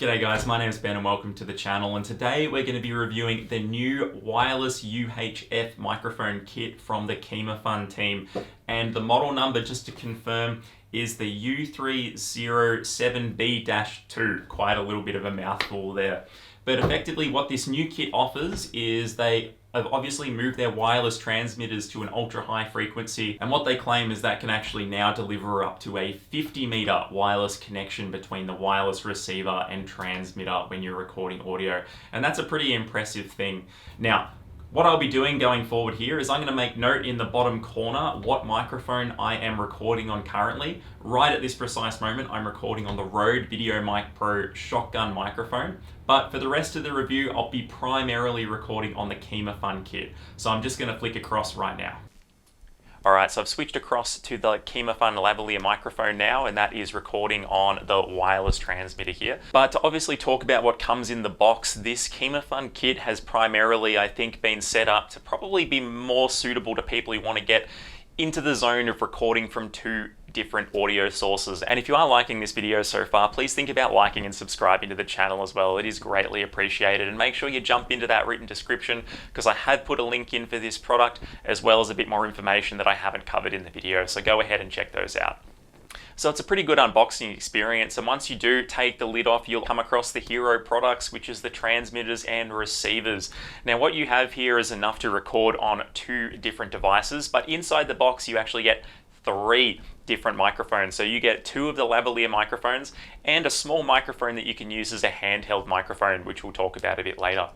G'day guys, my name is Ben and welcome to the channel, and today we're going to be reviewing the new wireless UHF microphone kit from the Kimafun team. And the model number, just to confirm, is the U307B-2. Quite a little bit of a mouthful there. But effectively what this new kit offers is they have obviously moved their wireless transmitters to an ultra high frequency, and what they claim is that can actually now deliver up to a 50-meter wireless connection between the wireless receiver and transmitter when you're recording audio, and that's a pretty impressive thing. Now, what I'll be doing going forward here is I'm going to make note in the bottom corner what microphone I am recording on currently. Right at this precise moment, I'm recording on the Rode VideoMic Pro shotgun microphone. But for the rest of the review, I'll be primarily recording on the Kimafun kit. So I'm just going to flick across right now. Alright, so I've switched across to the Kimafun lavalier microphone now, and that is recording on the wireless transmitter here. But to obviously talk about what comes in the box, this Kimafun kit has primarily, I think, been set up to probably be more suitable to people who want to get into the zone of recording from two different audio sources. And if you are liking this video so far, please think about liking and subscribing to the channel as well. It is greatly appreciated, and make sure you jump into that written description because I have put a link in for this product as well as a bit more information that I haven't covered in the video, so go ahead and check those out. So it's a pretty good unboxing experience, and once you do take the lid off, you'll come across the hero products, which is the transmitters and receivers. Now what you have here is enough to record on two different devices, but inside the box you actually get three different microphones. So you get two of the lavalier microphones and a small microphone that you can use as a handheld microphone, which we'll talk about a bit later.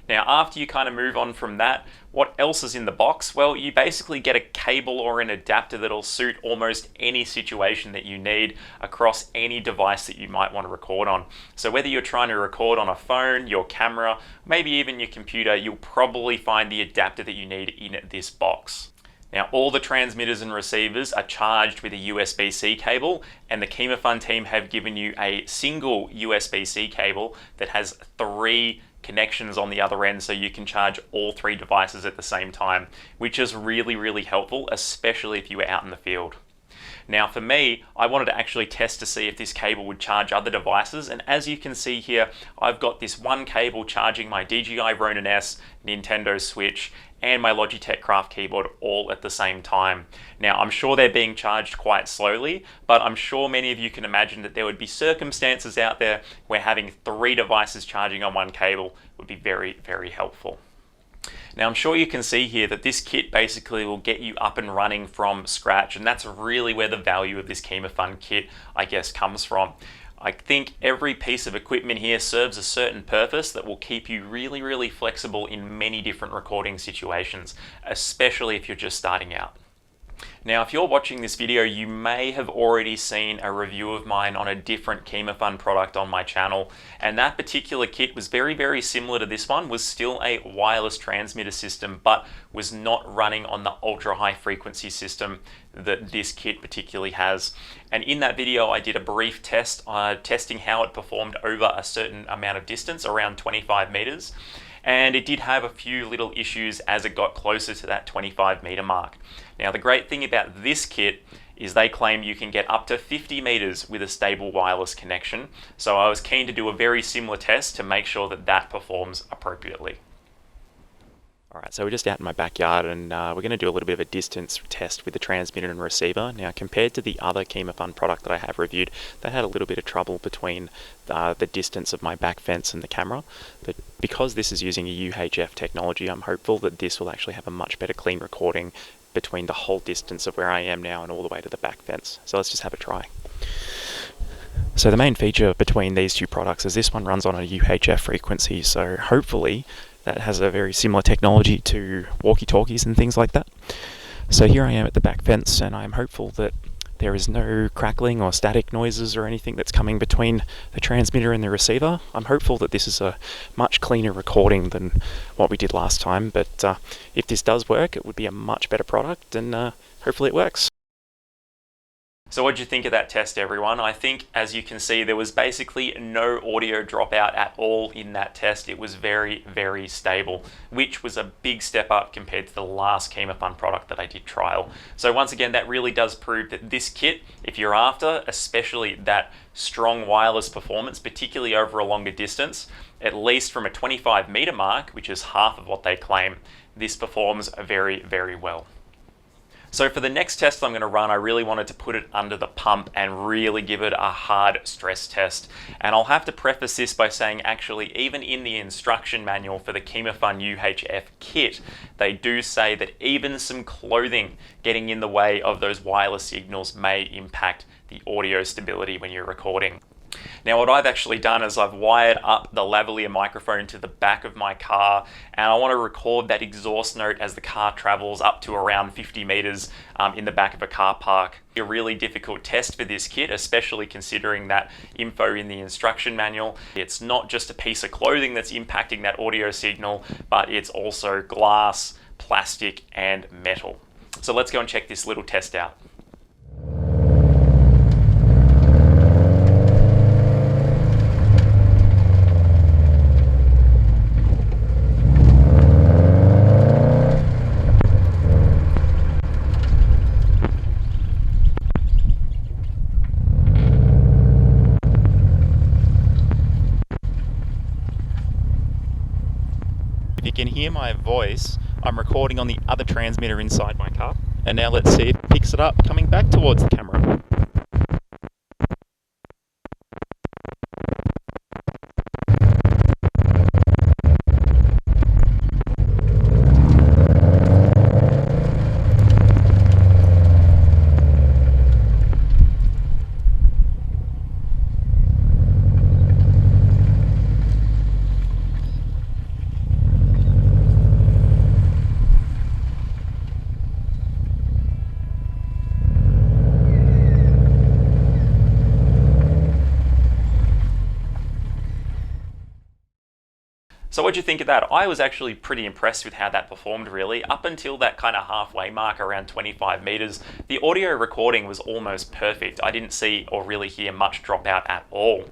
Now, after you kind of move on from that, what else is in the box? Well, you basically get a cable or an adapter that'll suit almost any situation that you need across any device that you might want to record on. So whether you're trying to record on a phone, your camera, maybe even your computer, you'll probably find the adapter that you need in this box. Now, all the transmitters and receivers are charged with a USB-C cable, and the Kimafun team have given you a single USB-C cable that has three connections on the other end, so you can charge all three devices at the same time, which is really helpful, especially if you were out in the field. Now for me, I wanted to actually test to see if this cable would charge other devices, and as you can see here, I've got this one cable charging my DJI Ronin S, Nintendo Switch, and my Logitech Craft keyboard all at the same time. Now I'm sure they're being charged quite slowly, but I'm sure many of you can imagine that there would be circumstances out there where having three devices charging on one cable would be very helpful. Now I'm sure you can see here that this kit basically will get you up and running from scratch, and that's really where the value of this Kimafun kit, I guess, comes from. I think every piece of equipment here serves a certain purpose that will keep you really flexible in many different recording situations, especially if you're just starting out. Now, if you're watching this video, you may have already seen a review of mine on a different Kimafun product on my channel, and that particular kit was very similar to this one, was still a wireless transmitter system, but was not running on the ultra high frequency system that this kit particularly has. And in that video, I did a brief test, testing how it performed over a certain amount of distance, around 25 meters. And it did have a few little issues as it got closer to that 25-meter mark. Now, the great thing about this kit is they claim you can get up to 50 meters with a stable wireless connection. So I was keen to do a very similar test to make sure that that performs appropriately. Alright, so we're just out in my backyard, and we're going to do a little bit of a distance test with the transmitter and receiver. Now, compared to the other Kimafun product that I have reviewed, they had a little bit of trouble between the distance of my back fence and the camera. But because this is using a UHF technology, I'm hopeful that this will actually have a much better clean recording between the whole distance of where I am now and all the way to the back fence. So let's just have a try. So the main feature between these two products is this one runs on a UHF frequency, so hopefully that has a very similar technology to walkie-talkies and things like that. So here I am at the back fence, and I'm hopeful that there is no crackling or static noises or anything that's coming between the transmitter and the receiver. I'm hopeful that this is a much cleaner recording than what we did last time, but if this does work, it would be a much better product, and hopefully it works. So what do you think of that test, everyone? I think, as you can see, there was basically no audio dropout at all in that test. It was very, very stable, which was a big step up compared to the last Kimafun product that I did trial. So once again, that really does prove that this kit, if you're after, especially that strong wireless performance, particularly over a longer distance, at least from a 25 meter mark, which is half of what they claim, this performs very, very well. So for the next test I'm going to run, I really wanted to put it under the pump and really give it a hard stress test. And I'll have to preface this by saying, actually, even in the instruction manual for the Kimafun UHF kit, they do say that even some clothing getting in the way of those wireless signals may impact the audio stability when you're recording. Now what I've actually done is I've wired up the lavalier microphone to the back of my car, and I want to record that exhaust note as the car travels up to around 50 meters in the back of a car park. A really difficult test for this kit, especially considering that info in the instruction manual. It's not just a piece of clothing that's impacting that audio signal, but it's also glass, plastic, and metal. So let's go and check this little test out. You can hear my voice. I'm recording on the other transmitter inside my car. And now let's see if it picks it up coming back towards the camera. So what do you think of that? I was actually pretty impressed with how that performed, really. Up until that kind of halfway mark around 25 meters, the audio recording was almost perfect. I didn't see or really hear much dropout at all.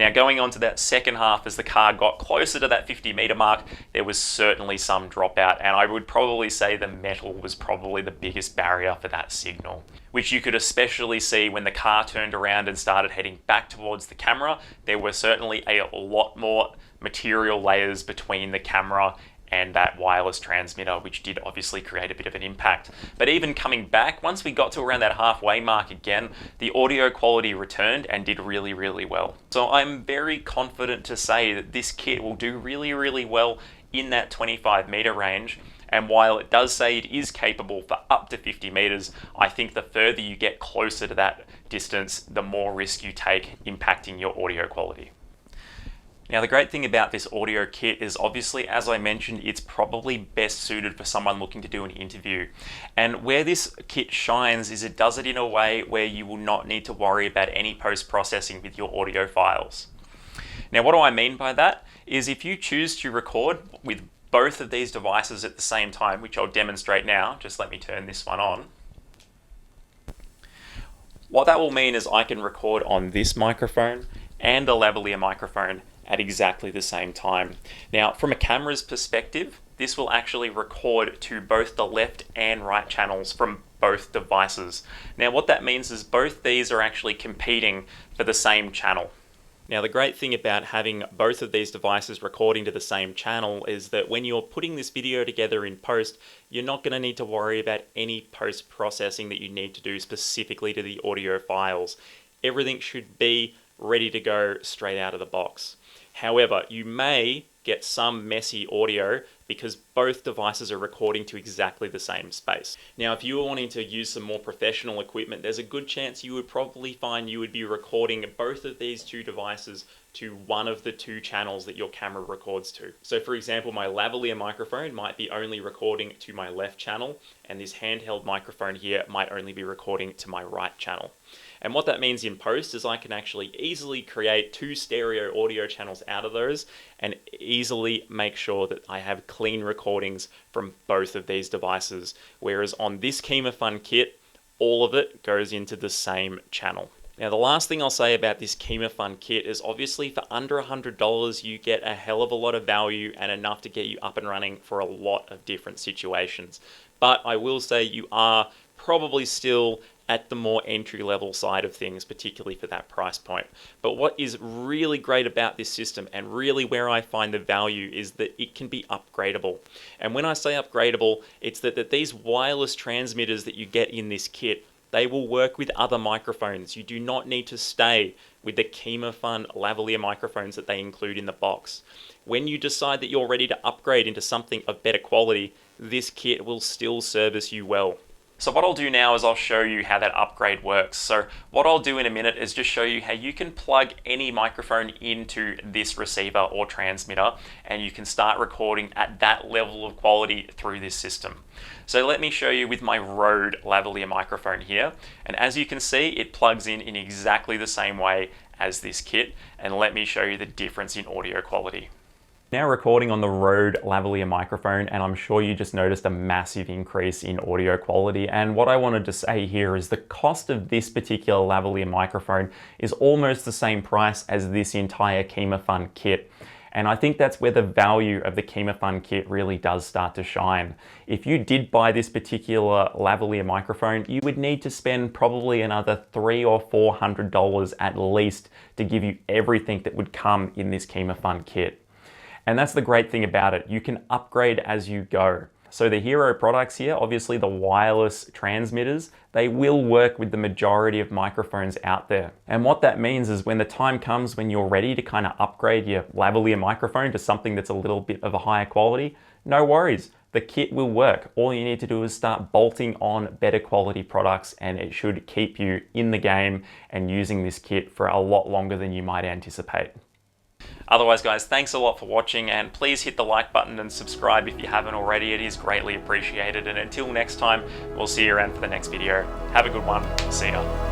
Now going on to that second half, as the car got closer to that 50 meter mark, there was certainly some dropout, and I would probably say the metal was probably the biggest barrier for that signal, which you could especially see when the car turned around and started heading back towards the camera. There were certainly a lot more material layers between the camera and that wireless transmitter, which did obviously create a bit of an impact. But even coming back, once we got to around that halfway mark again, the audio quality returned and did really, really well. So I'm very confident to say that this kit will do really, really well in that 25 meter range. And while it does say it is capable for up to 50 meters, I think the further you get closer to that distance, the more risk you take impacting your audio quality. Now, the great thing about this audio kit is, obviously, as I mentioned, it's probably best suited for someone looking to do an interview. And where this kit shines is it does it in a way where you will not need to worry about any post-processing with your audio files. Now, what do I mean by that? Is if you choose to record with both of these devices at the same time, which I'll demonstrate now, just let me turn this one on. What that will mean is I can record on this microphone and the lavalier microphone at exactly the same time. Now, from a camera's perspective, this will actually record to both the left and right channels from both devices. Now, what that means is both these are actually competing for the same channel. Now, the great thing about having both of these devices recording to the same channel is that when you're putting this video together in post, you're not going to need to worry about any post-processing that you need to do specifically to the audio files. Everything should be ready to go straight out of the box. However, you may get some messy audio because both devices are recording to exactly the same space. Now, if you were wanting to use some more professional equipment, there's a good chance you would probably find you would be recording both of these two devices to one of the two channels that your camera records to. So for example, my lavalier microphone might be only recording to my left channel, and this handheld microphone here might only be recording to my right channel. And what that means in post is I can actually easily create two stereo audio channels out of those and easily make sure that I have clean recordings from both of these devices. Whereas on this Kimafun kit, all of it goes into the same channel. Now, the last thing I'll say about this Kimafun kit is obviously for under $100, you get a hell of a lot of value and enough to get you up and running for a lot of different situations. But I will say you are probably still at the more entry-level side of things, particularly for that price point. But what is really great about this system, and really where I find the value, is that it can be upgradable. And when I say upgradable, it's that these wireless transmitters that you get in this kit, they will work with other microphones. You do not need to stay with the Kimafun lavalier microphones that they include in the box. When you decide that you're ready to upgrade into something of better quality, this kit will still service you well. So what I'll do now is I'll show you how that upgrade works. So what I'll do in a minute is just show you how you can plug any microphone into this receiver or transmitter, and you can start recording at that level of quality through this system. So let me show you with my Rode lavalier microphone here. And as you can see, it plugs in exactly the same way as this kit. And let me show you the difference in audio quality. Now recording on the Rode lavalier microphone, and I'm sure you just noticed a massive increase in audio quality. And what I wanted to say here is the cost of this particular lavalier microphone is almost the same price as this entire Kimafun kit. And I think that's where the value of the Kimafun kit really does start to shine. If you did buy this particular lavalier microphone, you would need to spend probably another $300 or $400 at least to give you everything that would come in this Kimafun kit. And that's the great thing about it. You can upgrade as you go. So the hero products here, obviously the wireless transmitters, they will work with the majority of microphones out there. And what that means is when the time comes when you're ready to kind of upgrade your lavalier microphone to something that's a little bit of a higher quality, no worries. The kit will work. All you need to do is start bolting on better quality products, and it should keep you in the game and using this kit for a lot longer than you might anticipate. Otherwise, guys, thanks a lot for watching, and please hit the like button and subscribe if you haven't already. It is greatly appreciated. And until next time, we'll see you around for the next video. Have a good one. See ya.